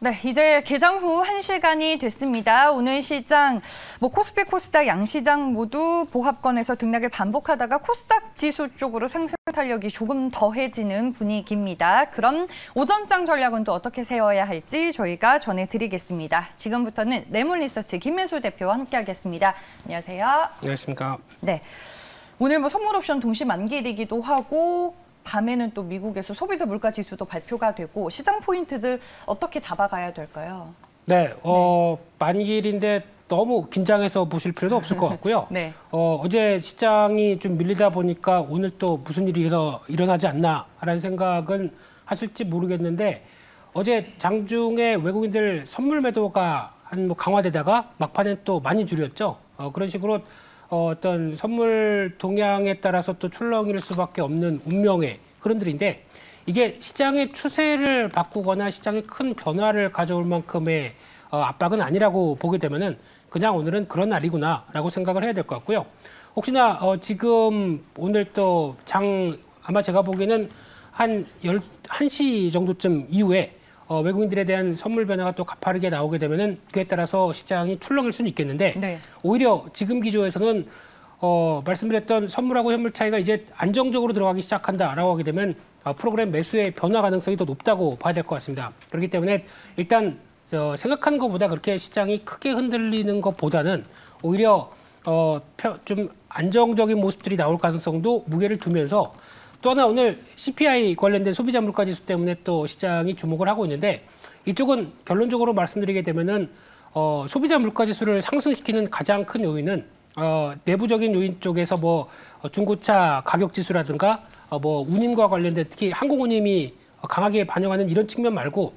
네, 이제 개장 후 1시간이 됐습니다. 오늘 시장, 코스피, 코스닥 양시장 모두 보합권에서 등락을 반복하다가 코스닥 지수 쪽으로 상승 탄력이 조금 더해지는 분위기입니다. 그럼 오전장 전략은 또 어떻게 세워야 할지 저희가 전해드리겠습니다. 지금부터는 레몬리서치 김민수 대표와 함께하겠습니다. 안녕하세요. 안녕하십니까. 네, 오늘 선물 옵션 동시 만기이기도 하고 밤에는 또 미국에서 소비자 물가 지수도 발표가 되고 시장 포인트들 어떻게 잡아가야 될까요? 네, 만기일인데 너무 긴장해서 보실 필요도 없을 것 같고요. 네. 어제 시장이 좀 밀리다 보니까 오늘 또 무슨 일이 일어나지 않나라는 생각은 하실지 모르겠는데 어제 장중에 외국인들 선물 매도가 강화되다가 막판엔 또 많이 줄였죠. 그런 식으로 어떤 선물 동향에 따라서 또 출렁일 수밖에 없는 운명의 흐름들인데 이게 시장의 추세를 바꾸거나 시장에 큰 변화를 가져올 만큼의 압박은 아니라고 보게 되면은 그냥 오늘은 그런 날이구나라고 생각을 해야 될 것 같고요. 혹시나 지금 오늘 또 아마 제가 보기에는 한 1시 정도쯤 이후에 외국인들에 대한 선물 변화가 또 가파르게 나오게 되면은 그에 따라서 시장이 출렁일 수는 있겠는데 네. 오히려 지금 기조에서는 말씀드렸던 선물하고 현물 차이가 이제 안정적으로 들어가기 시작한다라고 하게 되면 프로그램 매수의 변화 가능성이 더 높다고 봐야 될 것 같습니다. 그렇기 때문에 일단 생각하는 것보다 그렇게 시장이 크게 흔들리는 것보다는 오히려 좀 안정적인 모습들이 나올 가능성도 무게를 두면서 또 하나 오늘 CPI 관련된 소비자 물가 지수 때문에 또 시장이 주목을 하고 있는데 이쪽은 결론적으로 말씀드리게 되면은 소비자 물가 지수를 상승시키는 가장 큰 요인은 내부적인 요인 쪽에서 중고차 가격 지수라든가 운임과 관련된 특히 항공운임이 강하게 반영하는 이런 측면 말고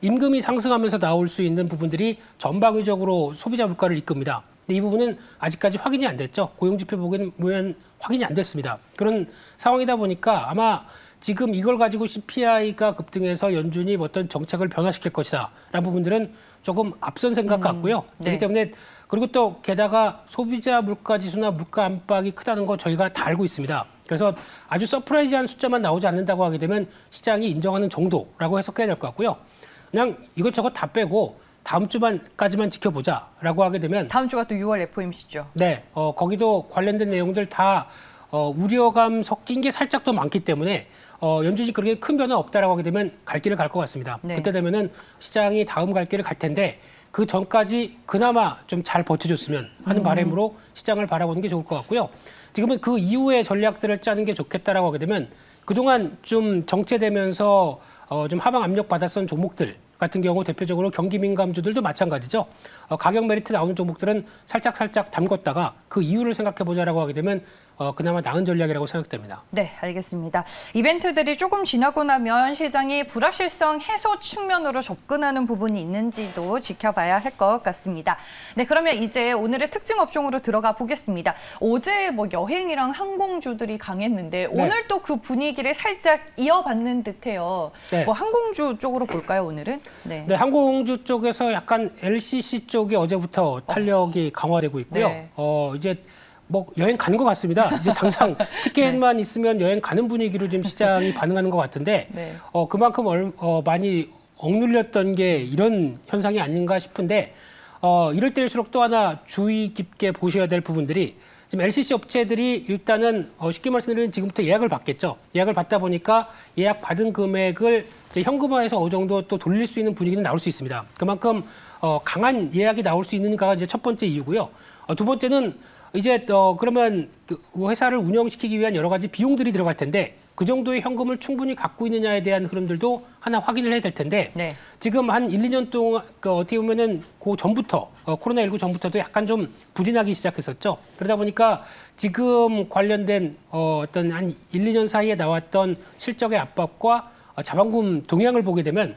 임금이 상승하면서 나올 수 있는 부분들이 전방위적으로 소비자 물가를 이끕니다. 근데 이 부분은 아직까지 확인이 안 됐죠. 고용지표 보면 확인이 안 됐습니다. 그런 상황이다 보니까 아마 지금 이걸 가지고 CPI가 급등해서 연준이 어떤 정책을 변화시킬 것이다 라는 부분들은 조금 앞선 생각 같고요. 네. 그렇기 때문에 그리고 또 게다가 소비자 물가 지수나 물가 안팎이 크다는 거 저희가 다 알고 있습니다. 그래서 아주 서프라이즈한 숫자만 나오지 않는다고 하게 되면 시장이 인정하는 정도라고 해석해야 될 것 같고요. 그냥 이것저것 다 빼고 다음 주만까지만 지켜보자라고 하게 되면 다음 주가 또 6월 FOMC죠. 네, 거기도 관련된 내용들 다 우려감 섞인 게 살짝 더 많기 때문에 연준이 그렇게 큰 변화 없다라고 하게 되면 갈 길을 갈 것 같습니다. 네. 그때 되면은 시장이 다음 갈 길을 갈 텐데 그 전까지 그나마 좀 잘 버텨줬으면 하는 바람으로 시장을 바라보는 게 좋을 것 같고요. 지금은 그 이후의 전략들을 짜는 게 좋겠다라고 하게 되면 그동안 좀 정체되면서 좀 하방 압력 받았던 종목들 같은 경우 대표적으로 경기 민감주들도 마찬가지죠. 가격 메리트 나오는 종목들은 살짝 담궜다가 그 이유를 생각해보자라고 하게 되면 그나마 나은 전략이라고 생각됩니다. 네, 알겠습니다. 이벤트들이 조금 지나고 나면 시장이 불확실성 해소 측면으로 접근하는 부분이 있는지도 지켜봐야 할 것 같습니다. 네, 그러면 이제 오늘의 특징 업종으로 들어가 보겠습니다. 어제 여행이랑 항공주들이 강했는데 네. 오늘 또 그 분위기를 살짝 이어받는 듯해요. 네. 항공주 쪽으로 볼까요, 오늘은? 네. 네, 항공주 쪽에서 약간 LCC 쪽이 어제부터 탄력이 강화되고 있고요. 네. 이제 여행 가는 것 같습니다. 이제 당장 티켓만 있으면 여행 가는 분위기로 지금 시장이 반응하는 것 같은데 네. 그만큼 많이 억눌렸던 게 이런 현상이 아닌가 싶은데 이럴 때일수록 또 하나 주의 깊게 보셔야 될 부분들이 지금 LCC 업체들이 일단은 쉽게 말씀드리면 지금부터 예약을 받겠죠. 예약을 받다 보니까 예약 받은 금액을 이제 현금화해서 어느 정도 또 돌릴 수 있는 분위기는 나올 수 있습니다. 그만큼 강한 예약이 나올 수 있는가가 이제 첫 번째 이유고요. 두 번째는 이제 그러면 그 회사를 운영시키기 위한 여러 가지 비용들이 들어갈 텐데 그 정도의 현금을 충분히 갖고 있느냐에 대한 흐름들도 하나 확인을 해야 될 텐데 네. 지금 한 1, 2년 동안 어떻게 보면은 그 전부터 코로나19 전부터도 약간 좀 부진하기 시작했었죠. 그러다 보니까 지금 관련된 어떤 한 1, 2년 사이에 나왔던 실적의 압박과 자본금 동향을 보게 되면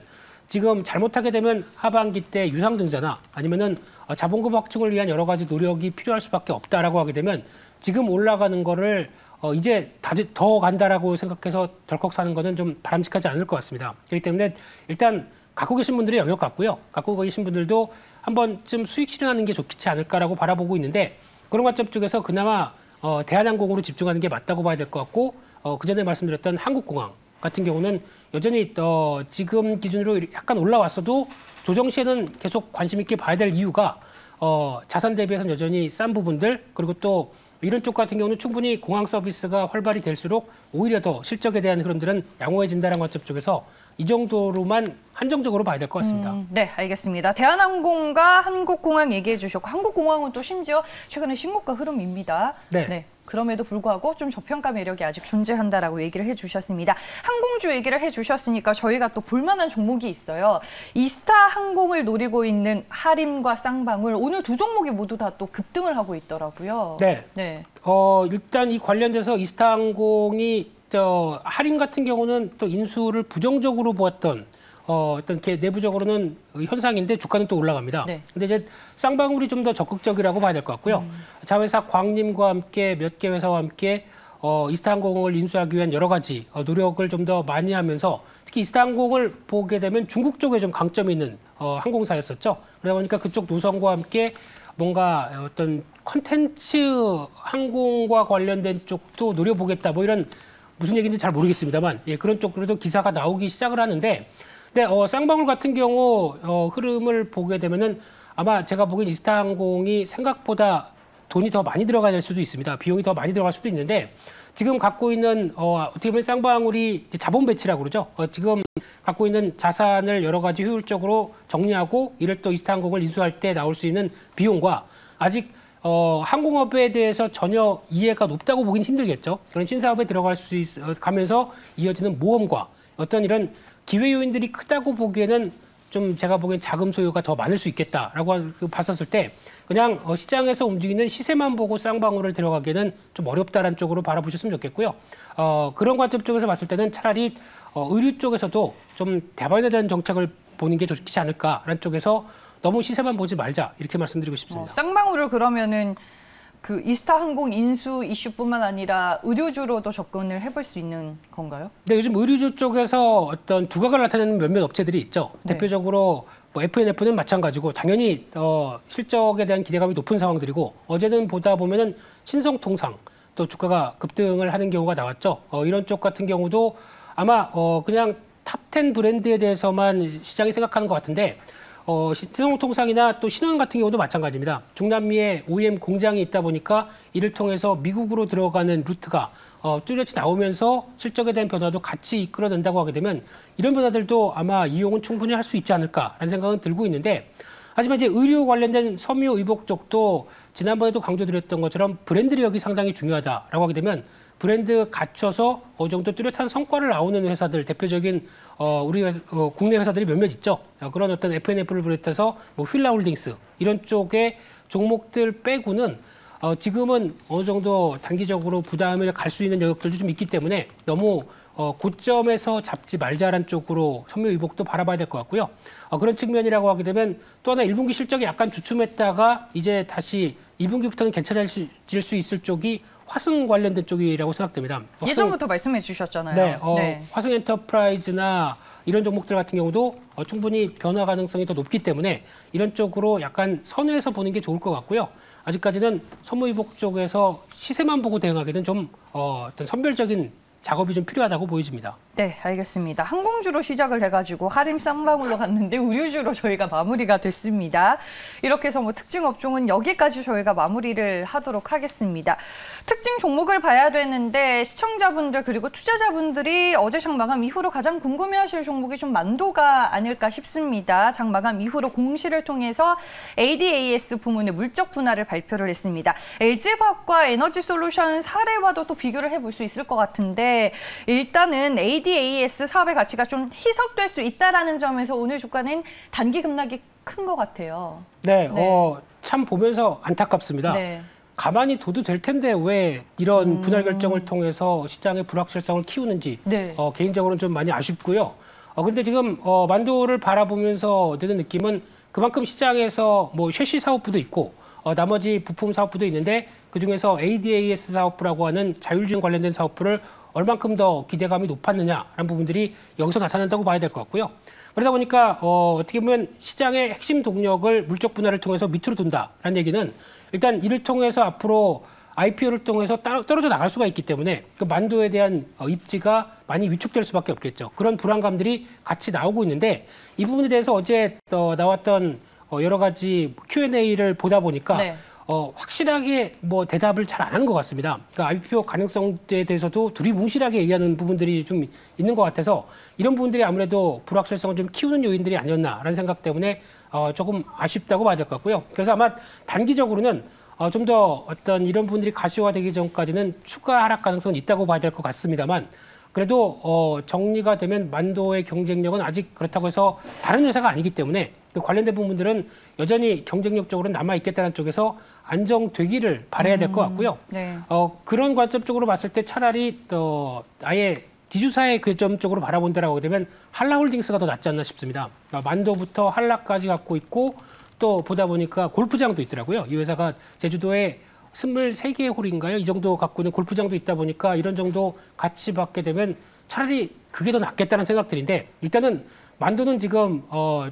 지금 잘못하게 되면 하반기 때 유상증자나 아니면은 자본금 확충을 위한 여러 가지 노력이 필요할 수밖에 없다라고 하게 되면 지금 올라가는 거를 이제 더 간다라고 생각해서 덜컥 사는 것은 좀 바람직하지 않을 것 같습니다. 그렇기 때문에 일단 갖고 계신 분들이 영역 같고요. 갖고 계신 분들도 한 번쯤 수익 실현하는 게 좋지 않을까라고 바라보고 있는데 그런 관점 쪽에서 그나마 대한항공으로 집중하는 게 맞다고 봐야 될 것 같고 그전에 말씀드렸던 한국공항 같은 경우는 여전히 지금 기준으로 약간 올라왔어도 조정 시에는 계속 관심 있게 봐야 될 이유가 자산 대비해서는 여전히 싼 부분들 그리고 또 이런 쪽 같은 경우는 충분히 공항 서비스가 활발히 될수록 오히려 더 실적에 대한 흐름들은 양호해진다는 관점 쪽에서 이 정도로만 한정적으로 봐야 될 것 같습니다. 네, 알겠습니다. 대한항공과 한국공항 얘기해 주셨고 한국공항은 또 심지어 최근에 신고가 흐름입니다. 네. 그럼에도 불구하고 좀 저평가 매력이 아직 존재한다라고 얘기를 해주셨습니다. 항공주 얘기를 해주셨으니까 저희가 또 볼만한 종목이 있어요. 이스타항공을 노리고 있는 하림과 쌍방울 오늘 두 종목이 모두 다 또 급등을 하고 있더라고요. 네. 일단 이 관련돼서 이스타항공이 하림 같은 경우는 또 인수를 부정적으로 보았던 어떤 내부적으로는 현상인데 주가는 또 올라갑니다. 네. 근데 이제 쌍방울이 좀 더 적극적이라고 봐야 될 것 같고요. 자회사 광림과 함께 몇 개 회사와 함께 이스타항공을 인수하기 위한 여러 가지 노력을 좀 더 많이 하면서 특히 이스타항공을 보게 되면 중국 쪽에 좀 강점이 있는 항공사였었죠. 그러다 보니까 그쪽 노선과 함께 뭔가 어떤 컨텐츠 항공과 관련된 쪽도 노려보겠다. 뭐 이런 무슨 얘기인지 잘 모르겠습니다만 그런 쪽으로도 기사가 나오기 시작을 하는데 근데 쌍방울 같은 경우 흐름을 보게 되면은 아마 제가 보기엔 이스타항공이 생각보다 돈이 더 많이 들어가야 될 수도 있습니다. 비용이 더 많이 들어갈 수도 있는데 지금 갖고 있는 어떻게 보면 쌍방울이 이제 자본 배치라고 그러죠. 지금 갖고 있는 자산을 여러 가지 효율적으로 정리하고 이를 또 이스타항공을 인수할 때 나올 수 있는 비용과 아직 항공업에 대해서 전혀 이해가 높다고 보긴 힘들겠죠. 그런 신사업에 들어갈 수 가면서 이어지는 모험과 어떤 이런 기회 요인들이 크다고 보기에는 좀 제가 보기엔 자금 소요가 더 많을 수 있겠다라고 봤었을 때 그냥 시장에서 움직이는 시세만 보고 쌍방울을 들어가기에는 좀 어렵다라는 쪽으로 바라보셨으면 좋겠고요. 그런 관점 쪽에서 봤을 때는 차라리 의류 쪽에서도 좀 대박에 대한 정책을 보는 게 좋지 않을까라는 쪽에서 너무 시세만 보지 말자 이렇게 말씀드리고 싶습니다. 쌍방울을 그러면은 그 이스타항공 인수 이슈뿐만 아니라 의료주로도 접근을 해볼 수 있는 건가요? 네, 요즘 의류주 쪽에서 어떤 두각을 나타내는 몇몇 업체들이 있죠. 네. 대표적으로 뭐 FNF는 마찬가지고 당연히 실적에 대한 기대감이 높은 상황들이고 어제는 보다 보면은 신성통상 또 주가가 급등을 하는 경우가 나왔죠. 이런 쪽 같은 경우도 아마 그냥 탑10 브랜드에 대해서만 시장이 생각하는 것 같은데 신성통상이나 또 신원 같은 경우도 마찬가지입니다. 중남미에 OEM 공장이 있다 보니까 이를 통해서 미국으로 들어가는 루트가 뚜렷이 나오면서 실적에 대한 변화도 같이 이끌어낸다고 하게 되면 이런 변화들도 아마 이용은 충분히 할 수 있지 않을까라는 생각은 들고 있는데 하지만 이제 의류 관련된 섬유 의복 쪽도 지난번에도 강조드렸던 것처럼 브랜드력이 상당히 중요하다라고 하게 되면 브랜드 갖춰서 어느 정도 뚜렷한 성과를 나오는 회사들 대표적인 우리 국내 회사들이 몇몇 있죠. 그런 어떤 FNF를 비롯해서 뭐 휠라홀딩스 이런 쪽의 종목들 빼고는 지금은 어느 정도 단기적으로 부담을 갈 수 있는 영역들도 좀 있기 때문에 너무 고점에서 잡지 말자란 쪽으로 섬유 의복도 바라봐야 될 것 같고요. 그런 측면이라고 하게 되면 또 하나 1분기 실적이 약간 주춤했다가 이제 다시 2분기부터는 괜찮아질 수 있을 쪽이 화승 관련된 쪽이라고 생각됩니다. 예전부터 말씀해 주셨잖아요. 네, 화승 엔터프라이즈나 이런 종목들 같은 경우도 충분히 변화 가능성이 더 높기 때문에 이런 쪽으로 약간 선회해서 보는 게 좋을 것 같고요. 아직까지는 섬유의복 쪽에서 시세만 보고 대응하기는 좀 어떤 선별적인 작업이 좀 필요하다고 보여집니다. 네, 알겠습니다. 항공주로 시작을 해가지고 하림 쌍방울로 갔는데 의류주로 저희가 마무리가 됐습니다. 이렇게 해서 뭐 특징 업종은 여기까지 저희가 마무리를 하도록 하겠습니다. 특징 종목을 봐야 되는데 시청자분들 그리고 투자자분들이 어제 장마감 이후로 가장 궁금해하실 종목이 좀 만도가 아닐까 싶습니다. 장마감 이후로 공시를 통해서 ADAS 부문의 물적 분할을 발표를 했습니다. LG화학과 에너지솔루션 사례와도 또 비교를 해볼 수 있을 것 같은데 일단은 ADAS 사업의 가치가 좀 희석될 수 있다라는 점에서 오늘 주가는 단기 급락이 큰 것 같아요. 네, 참 보면서 안타깝습니다. 네. 가만히 둬도 될 텐데 왜 이런 분할 결정을 통해서 시장의 불확실성을 키우는지 네. 개인적으로는 좀 많이 아쉽고요. 근데 지금 만도를 바라보면서 드는 느낌은 그만큼 시장에서 뭐 쉐시 사업부도 있고 나머지 부품 사업부도 있는데 그중에서 ADAS 사업부라고 하는 자율주행 관련된 사업부를 얼만큼 더 기대감이 높았느냐라는 부분들이 여기서 나타난다고 봐야 될 것 같고요. 그러다 보니까 어떻게 보면 시장의 핵심 동력을 물적 분할을 통해서 밑으로 둔다라는 얘기는 일단 이를 통해서 앞으로 IPO를 통해서 떨어져 나갈 수가 있기 때문에 그 만도에 대한 입지가 많이 위축될 수밖에 없겠죠. 그런 불안감들이 같이 나오고 있는데 이 부분에 대해서 어제 나왔던 여러 가지 Q&A를 보다 보니까 네. 확실하게 뭐 대답을 잘 안 하는 것 같습니다. 그러니까 IPO 가능성에 대해서도 두리뭉실하게 얘기하는 부분들이 좀 있는 것 같아서 이런 부분들이 아무래도 불확실성을 좀 키우는 요인들이 아니었나라는 생각 때문에 조금 아쉽다고 봐야 될 것 같고요. 그래서 아마 단기적으로는 좀 더 어떤 이런 부분들이 가시화되기 전까지는 추가 하락 가능성은 있다고 봐야 될 것 같습니다만 그래도 정리가 되면 만도의 경쟁력은 아직 그렇다고 해서 다른 회사가 아니기 때문에 그 관련된 부분들은 여전히 경쟁력적으로 남아있겠다는 쪽에서 안정되기를 바라야 될 것 같고요. 네. 그런 관점 쪽으로 봤을 때 차라리 아예 지주사의 그 점 쪽으로 바라본다라고 하게 되면 한라홀딩스가 더 낫지 않나 싶습니다. 만도부터 한라까지 갖고 있고 또 보다 보니까 골프장도 있더라고요. 이 회사가 제주도에 23개의 홀인가요? 이 정도 갖고 있는 골프장도 있다 보니까 이런 정도 같이 받게 되면 차라리 그게 더 낫겠다는 생각들인데 일단은 만도는 지금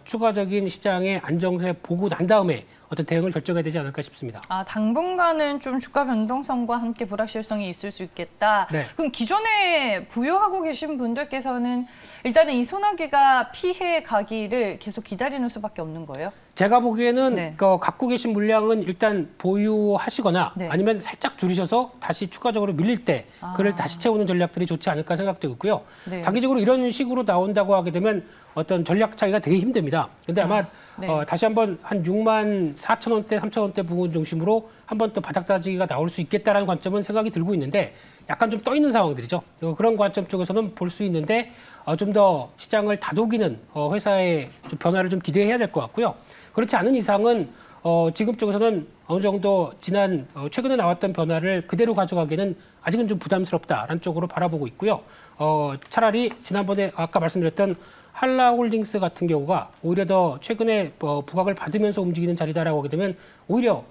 추가적인 시장의 안정세 보고 난 다음에 어떤 대응을 결정해야 되지 않을까 싶습니다. 당분간은 좀 주가 변동성과 함께 불확실성이 있을 수 있겠다. 네. 그럼 기존에 보유하고 계신 분들께서는 일단은 이 소나기가 피해 가기를 계속 기다리는 수밖에 없는 거예요? 제가 보기에는 네. 갖고 계신 물량은 일단 보유하시거나 네. 아니면 살짝 줄이셔서 다시 추가적으로 밀릴 때 그를 다시 채우는 전략들이 좋지 않을까 생각되고 있고요. 네. 단기적으로 이런 식으로 나온다고 하게 되면 어떤 전략 차이가 되게 힘듭니다. 근데 아마 네. 다시 한번 한 6만 4천 원대, 3천 원대 부분 중심으로 한번 또 바닥 따지기가 나올 수 있겠다라는 관점은 생각이 들고 있는데 약간 좀 떠 있는 상황들이죠. 그런 관점 쪽에서는 볼 수 있는데 좀 더 시장을 다독이는 회사의 좀 변화를 좀 기대해야 될 것 같고요. 그렇지 않은 이상은 지금 쪽에서는 어느 정도 최근에 나왔던 변화를 그대로 가져가기에는 아직은 좀 부담스럽다라는 쪽으로 바라보고 있고요. 차라리 지난번에 아까 말씀드렸던 한라홀딩스 같은 경우가 오히려 더 최근에 부각을 받으면서 움직이는 자리다라고 하게 되면 오히려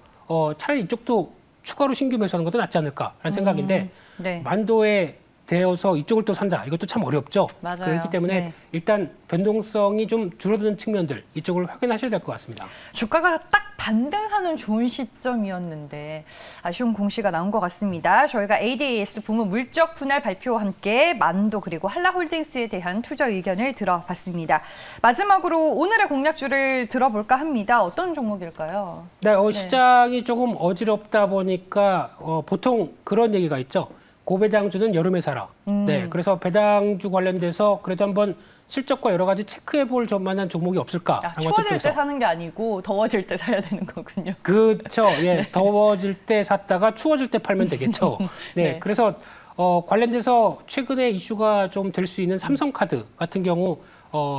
차라리 이쪽도 추가로 신규 매수하는 것도 낫지 않을까라는 생각인데 네. 만도에 대어서 이쪽을 또 산다. 이것도 참 어렵죠. 맞아요. 그렇기 때문에 네. 일단 변동성이 좀 줄어드는 측면들 이쪽을 확인하셔야 될 것 같습니다. 주가가 딱 반등하는 좋은 시점이었는데 아쉬운 공시가 나온 것 같습니다. 저희가 ADAS 부문 물적 분할 발표와 함께 만도 그리고 한라홀딩스에 대한 투자 의견을 들어봤습니다. 마지막으로 오늘의 공략주를 들어볼까 합니다. 어떤 종목일까요? 네, 시장이 조금 어지럽다 보니까 보통 그런 얘기가 있죠. 고배당주는 여름에 사라. 네, 그래서 배당주 관련돼서 그래도 한번 실적과 여러 가지 체크해볼 만한 종목이 없을까? 추워질 때 사는 게 아니고 더워질 때 사야 되는 거군요. 그렇죠. 예, 더워질 때 샀다가 추워질 때 팔면 되겠죠. 네, 네. 그래서 관련돼서 최근에 이슈가 좀 될 수 있는 삼성카드 같은 경우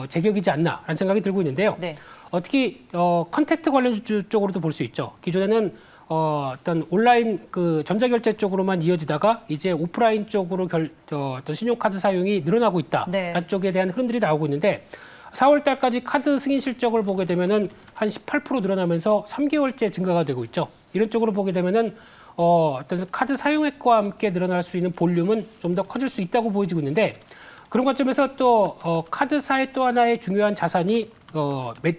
제격이지 않나라는 생각이 들고 있는데요. 네. 특히 컨택트 관련주 쪽으로도 볼 수 있죠. 기존에는 어떤 온라인 그 전자결제 쪽으로만 이어지다가 이제 오프라인 쪽으로 어떤 신용카드 사용이 늘어나고 있다. 네. 쪽에 대한 흐름들이 나오고 있는데 4월 달까지 카드 승인 실적을 보게 되면은 한 18% 늘어나면서 3개월째 증가가 되고 있죠. 이런 쪽으로 보게 되면은 어떤 카드 사용액과 함께 늘어날 수 있는 볼륨은 좀 더 커질 수 있다고 보여지고 있는데 그런 관점에서 또 카드사의 또 하나의 중요한 자산이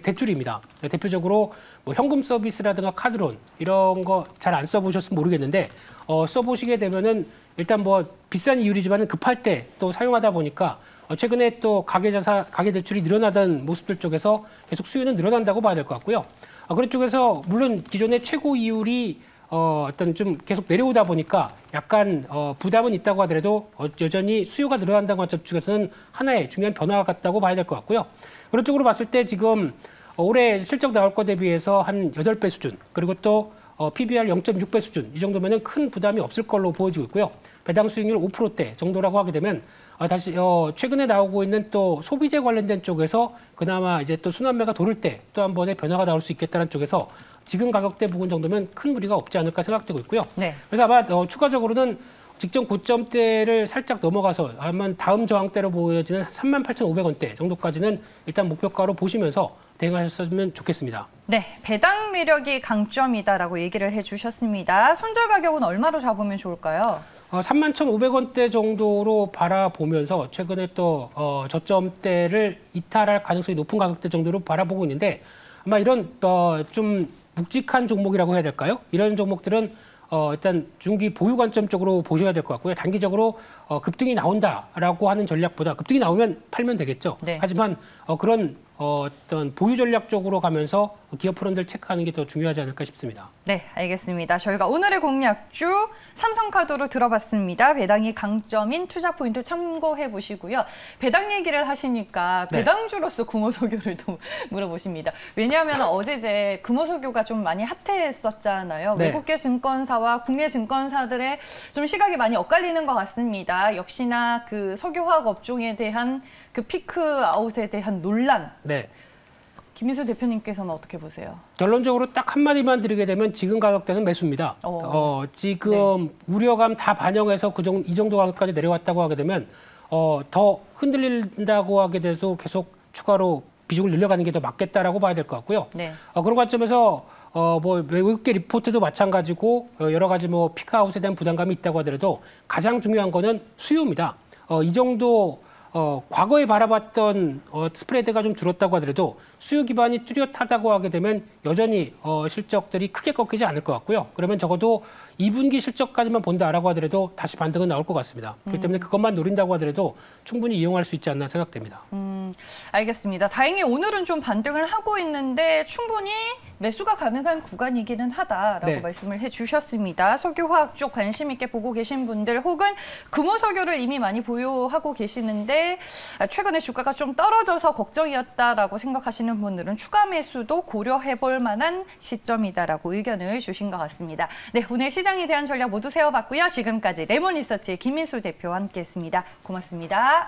대출입니다. 대표적으로 뭐 현금 서비스라든가 카드론 이런 거 잘 안 써보셨으면 모르겠는데 써보시게 되면은 일단 뭐 비싼 이율이지만 급할 때 또 사용하다 보니까 최근에 또 가계 대출이 늘어나던 모습들 쪽에서 계속 수요는 늘어난다고 봐야 될 것 같고요. 그런 쪽에서 물론 기존의 최고 이율이 어떤 좀 계속 내려오다 보니까 약간 부담은 있다고 하더라도 여전히 수요가 늘어난다는 관점 쪽에서는 하나의 중요한 변화 같다고 봐야 될 것 같고요. 그런 쪽으로 봤을 때 지금 올해 실적 나올 거 대비해서 한 8배 수준 그리고 또 PBR 0.6배 수준 이 정도면은 큰 부담이 없을 걸로 보여지고 있고요. 배당 수익률 5%대 정도라고 하게 되면 다시 최근에 나오고 있는 또 소비재 관련된 쪽에서 그나마 이제 또 순환매가 도를 때 또 한 번의 변화가 나올 수 있겠다는 쪽에서 지금 가격대 부분 정도면 큰 무리가 없지 않을까 생각되고 있고요. 네. 그래서 아마 추가적으로는 직전 고점대를 살짝 넘어가서 아마 다음 저항대로 보여지는 38,500원대 정도까지는 일단 목표가로 보시면서 대응하셨으면 좋겠습니다. 네, 배당 매력이 강점이다라고 얘기를 해주셨습니다. 손절 가격은 얼마로 잡으면 좋을까요? 31,500원대 정도로 바라보면서 최근에 또 저점대를 이탈할 가능성이 높은 가격대 정도로 바라보고 있는데 아마 이런 좀 묵직한 종목이라고 해야 될까요? 이런 종목들은 일단 중기 보유 관점 쪽으로 보셔야 될 것 같고요. 단기적으로 급등이 나온다라고 하는 전략보다 급등이 나오면 팔면 되겠죠. 네. 하지만 그런 어떤 보유 전략 쪽으로 가면서 기업 프론들 체크하는 게 더 중요하지 않을까 싶습니다. 네, 알겠습니다. 저희가 오늘의 공략주 삼성카드로 들어봤습니다. 배당이 강점인 투자 포인트 참고해 보시고요. 배당 얘기를 하시니까 네. 배당주로서 금호석유를 또 물어보십니다. 왜냐하면 어제 이제 금호석유가 좀 많이 핫했었잖아요. 네. 외국계 증권사와 국내 증권사들의 좀 시각이 많이 엇갈리는 것 같습니다. 역시나 그 석유화학 업종에 대한 그 피크아웃에 대한 논란. 네. 김민수 대표님께서는 어떻게 보세요? 결론적으로 딱 한마디만 드리게 되면 지금 가격대는 매수입니다. 지금 우려감 다 반영해서 이 정도 가격까지 내려왔다고 하게 되면 더 흔들린다고 하게 돼도 계속 추가로 비중을 늘려가는 게 더 맞겠다라고 봐야 될 것 같고요. 네. 그런 관점에서 뭐 외국계 리포트도 마찬가지고 여러 가지 뭐 피크아웃에 대한 부담감이 있다고 하더라도 가장 중요한 거는 수요입니다. 이 정도 과거에 바라봤던 스프레드가 좀 줄었다고 하더라도 수요 기반이 뚜렷하다고 하게 되면 여전히 실적들이 크게 꺾이지 않을 것 같고요. 그러면 적어도 2분기 실적까지만 본다라고 하더라도 다시 반등은 나올 것 같습니다. 그렇기 때문에 그것만 노린다고 하더라도 충분히 이용할 수 있지 않나 생각됩니다. 알겠습니다. 다행히 오늘은 좀 반등을 하고 있는데 충분히 매수가 가능한 구간이기는 하다라고 네. 말씀을 해주셨습니다. 석유화학 쪽 관심 있게 보고 계신 분들 혹은 금호석유를 이미 많이 보유하고 계시는데 최근에 주가가 좀 떨어져서 걱정이었다라고 생각하시는 분들은 추가 매수도 고려해볼 만한 시점이다라고 의견을 주신 것 같습니다. 네, 오늘 시장에 대한 전략 모두 세워봤고요. 지금까지 레몬리서치의 김민수 대표와 함께했습니다. 고맙습니다.